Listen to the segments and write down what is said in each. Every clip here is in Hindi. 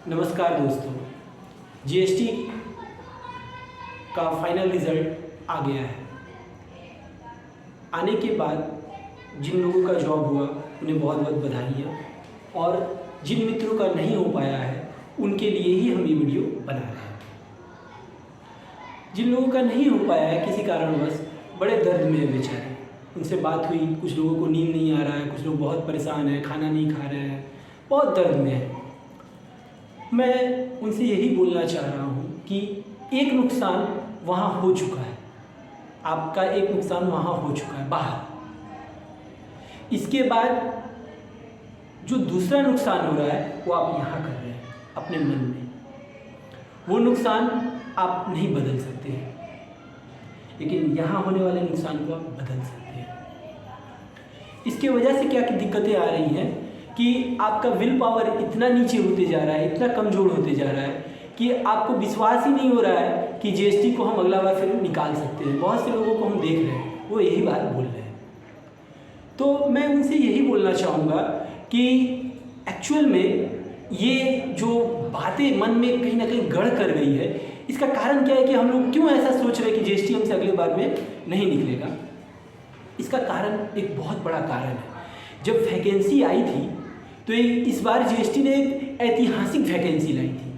नमस्कार दोस्तों, जीएसटी का फाइनल रिज़ल्ट आ गया है। आने के बाद जिन लोगों का जॉब हुआ उन्हें बहुत बहुत बधाइयाँ, और जिन मित्रों का नहीं हो पाया है उनके लिए ही हम ये वीडियो बना रहे हैं। जिन लोगों का नहीं हो पाया है किसी कारणवश, बड़े दर्द में है बेचारे। उनसे बात हुई, कुछ लोगों को नींद नहीं आ रहा है, कुछ लोग बहुत परेशान हैं, खाना नहीं खा रहे हैं, बहुत दर्द में है। मैं उनसे यही बोलना चाह रहा हूँ कि एक नुकसान वहाँ हो चुका है, आपका एक नुकसान वहाँ हो चुका है बाहर। इसके बाद जो दूसरा नुकसान हो रहा है वो आप यहाँ कर रहे हैं अपने मन में। वो नुकसान आप नहीं बदल सकते हैं, लेकिन यहाँ होने वाले नुकसान को आप बदल सकते हैं। इसके वजह से क्या दिक्कतें आ रही हैं कि आपका विल पावर इतना नीचे होते जा रहा है, इतना कमज़ोर होते जा रहा है कि आपको विश्वास ही नहीं हो रहा है कि जीएसटी को हम अगला बार फिर निकाल सकते हैं। बहुत से लोगों को हम देख रहे हैं वो यही बात बोल रहे हैं। तो मैं उनसे यही बोलना चाहूँगा कि एक्चुअल में ये जो बातें मन में कहीं ना कहीं गढ़ कर गई है, इसका कारण क्या है कि हम लोग क्यों ऐसा सोच रहे हैं कि जीएसटी हमसे अगले बार में नहीं निकलेगा। इसका कारण एक बहुत बड़ा कारण है। जब वैकेंसी आई थी तो इस बार जीएसटी ने एक ऐतिहासिक वैकेंसी लाई थी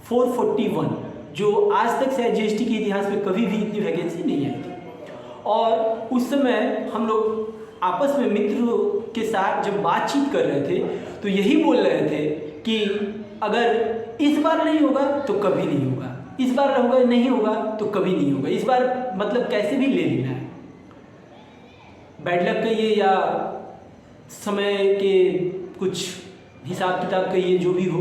441, जो आज तक शायद जीएसटी के इतिहास में कभी भी इतनी वैकेंसी नहीं आई थी। और उस समय हम लोग आपस में मित्रों के साथ जब बातचीत कर रहे थे तो यही बोल रहे थे कि अगर इस बार नहीं होगा तो कभी नहीं होगा, इस बार होगा नहीं होगा तो कभी नहीं होगा, इस बार मतलब कैसे भी ले लेना है। बैड लक कहिए या समय के कुछ हिसाब किताब कहिए, जो भी हो,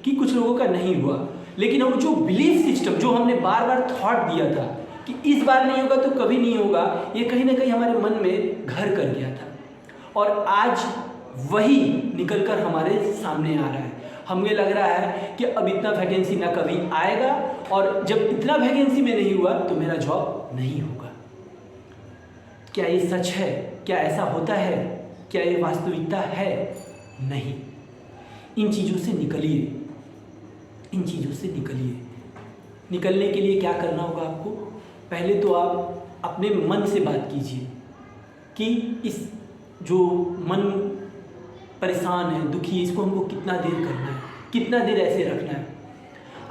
कि कुछ लोगों का नहीं हुआ। लेकिन हम जो बिलीफ सिस्टम जो हमने बार बार थॉट दिया था कि इस बार नहीं होगा तो कभी नहीं होगा, ये कहीं ना कहीं हमारे मन में घर कर गया था। और आज वही निकल कर हमारे सामने आ रहा है। हमें लग रहा है कि अब इतना वैकेंसी ना कभी आएगा, और जब इतना वैकेंसी में नहीं हुआ तो मेरा जॉब नहीं होगा। क्या ये सच है? क्या ऐसा होता है? क्या ये वास्तविकता है? नहीं। इन चीज़ों से निकलिए, इन चीज़ों से निकलिए। निकलने के लिए क्या करना होगा आपको? पहले तो आप अपने मन से बात कीजिए कि इस जो मन परेशान है, दुखी है, इसको हमको कितना देर करना है, कितना देर ऐसे रखना है।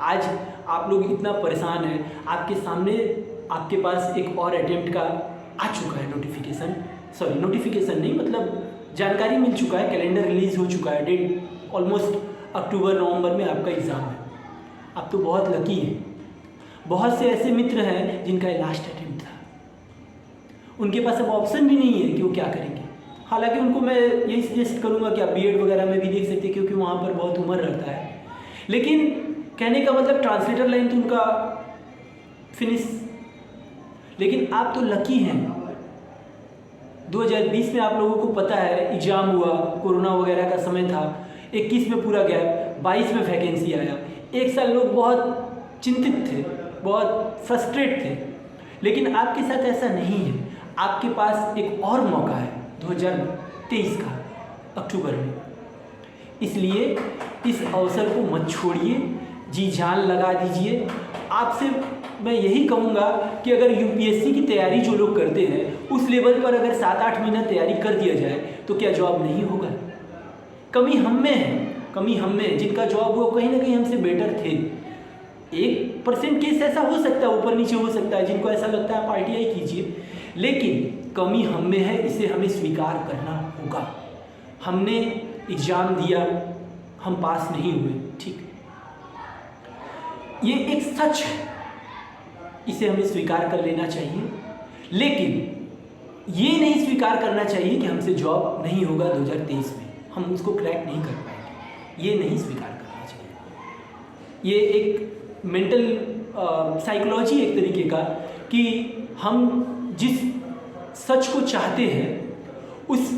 आज आप लोग इतना परेशान हैं, आपके सामने आपके पास एक और अटेम्प्ट का आ चुका है नोटिफिकेशन नहीं, मतलब जानकारी मिल चुका है, कैलेंडर रिलीज़ हो चुका है, डेट ऑलमोस्ट अक्टूबर नवंबर में आपका एग्ज़ाम है। आप तो बहुत लकी हैं। बहुत से ऐसे मित्र हैं जिनका ये लास्ट अटेम्प्ट था, उनके पास अब ऑप्शन भी नहीं है कि वो क्या करेंगे। हालांकि उनको मैं यही सजेस्ट करूँगा कि आप बीएड वगैरह में भी देख सकते हैं, क्योंकि वहाँ पर बहुत उम्र रहता है। लेकिन कहने का मतलब ट्रांसलेटर लाइन तो उनका फिनिश, लेकिन आप तो लकी हैं। 2020 में आप लोगों को पता है एग्ज़ाम हुआ, कोरोना वगैरह का समय था, 21 में पूरा गैप, 22 में वैकेंसी आया। एक साल लोग बहुत चिंतित थे, बहुत फ्रस्ट्रेट थे। लेकिन आपके साथ ऐसा नहीं है। आपके पास एक और मौका है 2023 का अक्टूबर में। इसलिए इस अवसर को मत छोड़िए, जी जान लगा दीजिए। आपसे मैं यही कहूँगा कि अगर यूपीएससी की तैयारी जो लोग करते हैं उस लेवल पर अगर 7-8 महीना तैयारी कर दिया जाए तो क्या जॉब नहीं होगा? कमी हम में है, कमी हम में। जिनका जॉब वो कहीं ना कहीं हमसे बेटर थे। 1% केस ऐसा हो सकता है, ऊपर नीचे हो सकता है, जिनको ऐसा लगता है आप आईटीआई कीजिए, लेकिन कमी हम में है, इसे हमें स्वीकार करना होगा। हमने एग्ज़ाम दिया, हम पास नहीं हुए, ठीक, ये एक सच है, इसे हमें स्वीकार कर लेना चाहिए। लेकिन ये नहीं स्वीकार करना चाहिए कि हमसे जॉब नहीं होगा 2023 में, हम उसको क्रैक नहीं कर पाएंगे। ये नहीं स्वीकार करना चाहिए। ये एक मेंटल साइकोलॉजी एक तरीके का, कि हम जिस सच को चाहते हैं उस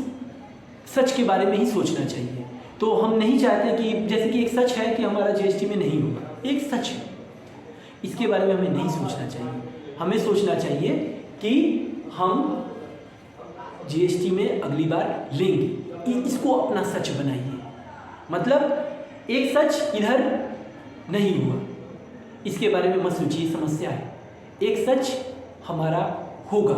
सच के बारे में ही सोचना चाहिए। तो हम नहीं चाहते कि जैसे कि एक सच है कि हमारा जीएसटी में नहीं होगा, एक सच है, इसके बारे में हमें नहीं सोचना चाहिए। हमें सोचना चाहिए कि हम जीएसटी में अगली बार लेंगे, इसको अपना सच बनाइए। मतलब एक सच इधर नहीं हुआ, इसके बारे में मत सोचिए, समस्या है। एक सच हमारा होगा,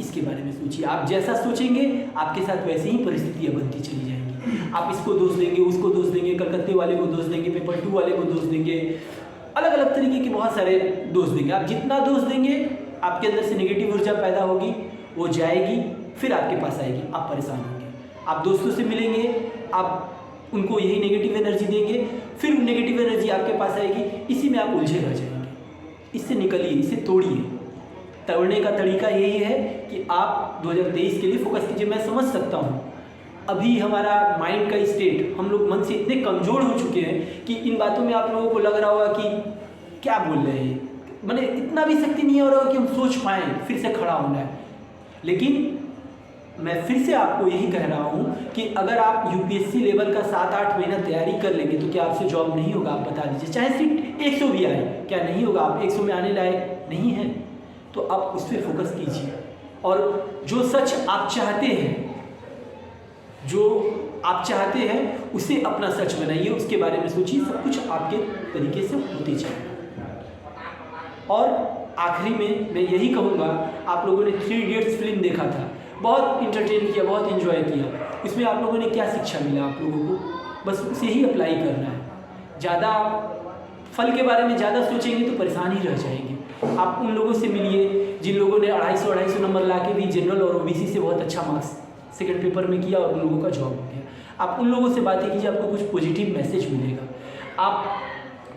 इसके बारे में सोचिए। आप जैसा सोचेंगे आपके साथ वैसे ही परिस्थितियाँ बनती चली जाएंगी। आप इसको दोष देंगे, उसको दोष देंगे, कलकत्ते वाले को दोष देंगे, पेपर 2 वाले को दोष देंगे, अलग अलग तरीके के बहुत सारे दोष देंगे। आप जितना दोष देंगे आपके अंदर से नेगेटिव ऊर्जा पैदा होगी, वो जाएगी, फिर आपके पास आएगी, आप परेशान होंगे। आप दोस्तों से मिलेंगे, आप उनको यही नेगेटिव एनर्जी देंगे, फिर नेगेटिव एनर्जी आपके पास आएगी, इसी में आप उलझे रह जाएंगे। इससे निकलिए, इसे तोड़िए। तोड़ने का तरीका यही है कि आप 2023 के लिए फोकस कीजिए। मैं समझ सकता हूँ अभी हमारा माइंड का स्टेट, हम लोग मन से इतने कमज़ोर हो चुके हैं कि इन बातों में आप लोगों को लग रहा होगा कि क्या बोल रहे हैं, मैंने इतना भी शक्ति नहीं हो रहा कि हम सोच पाएँ, फिर से खड़ा होना है। लेकिन मैं फिर से आपको यही कह रहा हूँ कि अगर आप यूपीएससी लेवल का 7-8 महीना तैयारी कर लेंगे तो क्या आपसे जॉब नहीं होगा? आप बता दीजिए। चाहे सीट 100 भी आए, क्या नहीं होगा? आप 100 में आने लायक नहीं हैं, तो आप उस पर फोकस कीजिए। और जो सच आप चाहते हैं, उसे अपना सच बनाइए, उसके बारे में सोचिए, सब कुछ आपके तरीके से होते जाएगा। और आखिरी में मैं यही कहूँगा, आप लोगों ने 3 इडियट्स फिल्म देखा था, बहुत इंटरटेन किया, बहुत इन्जॉय किया। इसमें आप लोगों ने क्या शिक्षा मिला? आप लोगों को बस उसे ही अप्लाई करना है। ज़्यादा फल के बारे में ज़्यादा सोचेंगे तो परेशान ही रह जाएंगे। आप उन लोगों से मिलिए जिन लोगों ने 250 नंबर ला के भी जनरल और ओबीसी से बहुत अच्छा मार्क्स सेकंड पेपर में किया और उन लोगों का जॉब हो गया। आप उन लोगों से बातें कीजिए, आपको कुछ पॉजिटिव मैसेज मिलेगा। आप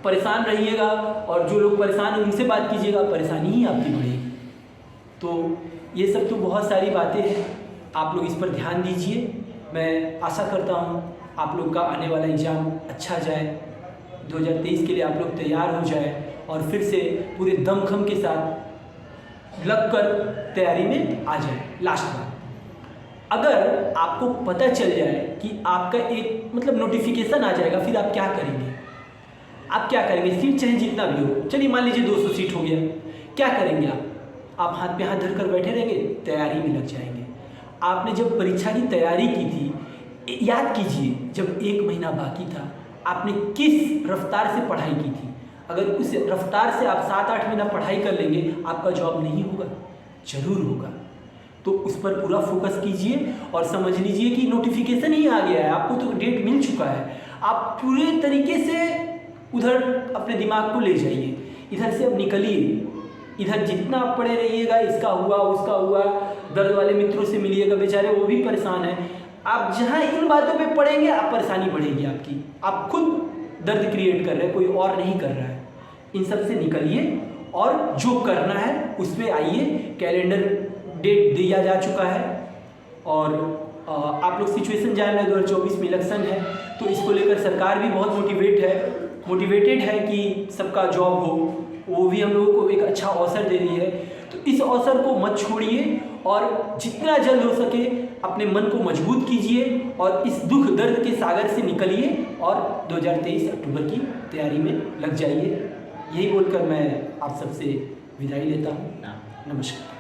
परेशान रहिएगा और जो लोग परेशान हैं उनसे बात कीजिएगा, परेशानी ही आपकी बढ़ेगी। तो ये सब तो बहुत सारी बातें हैं, आप लोग इस पर ध्यान दीजिए। मैं आशा करता हूँ आप लोग का आने वाला एग्ज़ाम अच्छा जाए, 2023 के लिए आप लोग तैयार हो जाए और फिर से पूरे दमखम के साथ लगकर तैयारी में आ जाए। लास्ट बात, अगर आपको पता चल जाए कि आपका एक नोटिफिकेशन आ जाएगा, फिर आप क्या करेंगे? आप क्या करेंगे? सीट चाहे जितना भी हो, चलिए मान लीजिए 200 सीट हो गया, क्या करेंगे आप हाथ पे हाथ धर कर बैठे रहेंगे? तैयारी में लग जाएंगे। आपने जब परीक्षा की तैयारी की थी, याद कीजिए, जब 1 महीना बाकी था, आपने किस रफ्तार से पढ़ाई की थी? अगर उस रफ्तार से आप 7-8 महीना पढ़ाई कर लेंगे, आपका जॉब नहीं होगा? जरूर होगा। तो उस पर पूरा फोकस कीजिए और समझ लीजिए कि नोटिफिकेशन ही आ गया है, आपको तो डेट मिल चुका है। आप पूरे तरीके से उधर अपने दिमाग को ले जाइए, इधर से अब निकलिए। इधर जितना आप पढ़े रहिएगा, इसका हुआ उसका हुआ, दर्द वाले मित्रों से मिलिएगा, बेचारे वो भी परेशान हैं। आप जहाँ इन बातों पे पढ़ेंगे, आप परेशानी बढ़ेगी आपकी। आप खुद दर्द क्रिएट कर रहे हैं, कोई और नहीं कर रहा है। इन सब से निकलिए और जो करना है उस पर आइए। कैलेंडर डेट दिया जा चुका है और आप लोग सिचुएशन जान रहे हैं, 2024 में इलेक्शन है, तो इसको लेकर सरकार भी बहुत मोटिवेटेड है कि सबका जॉब हो। वो भी हम लोगों को एक अच्छा अवसर दे रही है। तो इस अवसर को मत छोड़िए और जितना जल्द हो सके अपने मन को मजबूत कीजिए और इस दुख दर्द के सागर से निकलिए और 2023 अक्टूबर की तैयारी में लग जाइए। यही बोलकर मैं आप सबसे विदाई लेता हूँ। नमस्कार।